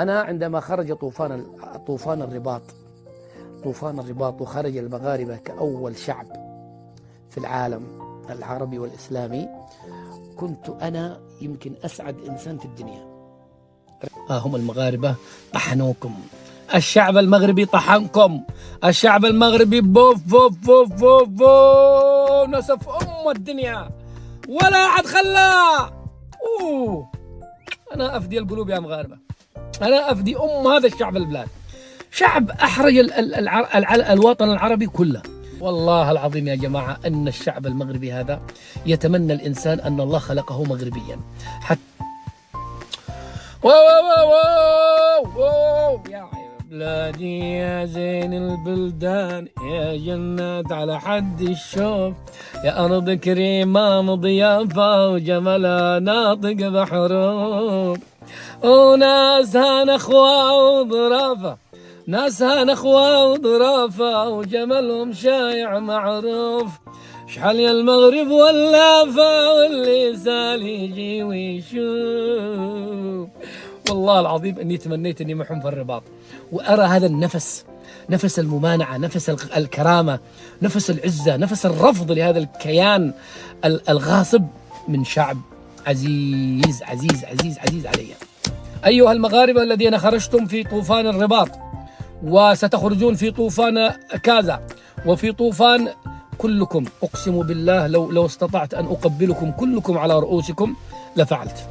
أنا عندما خرج طوفان الرباط وخرج المغاربة كأول شعب في العالم العربي والإسلامي، كنت أنا يمكن أسعد إنسان في الدنيا. هم المغاربة طحنوكم، الشعب المغربي طحنكم، الشعب المغربي بوف بوف بوف بوف بوف نسف الدنيا ولا عاد خلاه. أنا أفدي القلوب يا مغاربة، أنا أفدي هذا الشعب البلاد، شعب أحرج الوطن العربي كله. والله العظيم يا جماعة أن الشعب المغربي هذا يتمنى الإنسان أن الله خلقه مغربيا حتى يا بلادي يا زين البلدان، يا جنات على حد الشوف، يا أرض كريمة مضيافة وجملها ناطق بحروف، وناسها نخوة وظرافة، ناسها نخوة وظرافة وجملهم شايع معروف، شحال يا المغرب ولافة واللي سال يجي ويشوف. والله العظيم اني تمنيت اني معهم في الرباط وارى هذا النفس، نفس الممانعة، نفس الكرامة، نفس العزة، نفس الرفض لهذا الكيان الغاصب من شعب عزيز عزيز عزيز عزيز علي. أيها المغاربة الذين خرجتم في طوفان الرباط وستخرجون في طوفان كازا وفي طوفان، كلكم أقسم بالله لو استطعت أن أقبلكم كلكم على رؤوسكم لفعلت.